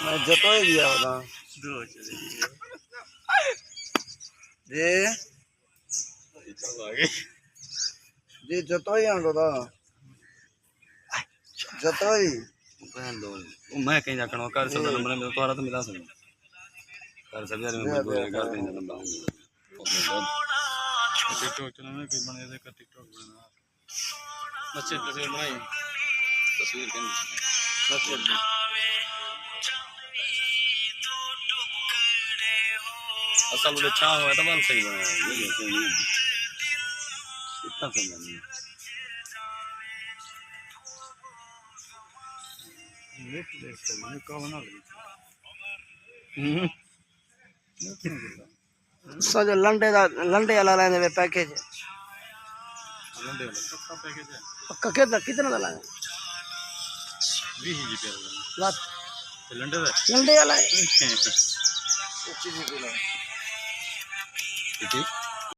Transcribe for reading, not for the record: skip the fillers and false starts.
मैं जतो ही गया होता दो चले गए जी चल आगे जी जतो ही आंदो था जतो ही पहन दो मैं कहीं जाकर कर सकता नंबर में तुम्हारा तो मिला सकता कर सब यार मैं मजबूर है कर देना नंबर टिकटॉक चलाना कि बने थे कर टिकटॉक बना अच्छी तस्वीर बनाई तस्वीर कहीं अच्छी असल में छाव है तो बाल सही बनाया ये सही नहीं इतना सही नहीं ये प्लेस तो मैंने कहा बना ली सो जो लंडे वाला लाने में पैकेज लंडे वाला सबका पैकेज है पक्का कितना वाला है 20 जीबी लाख लंडे का लंडे वाला है 25 कितनी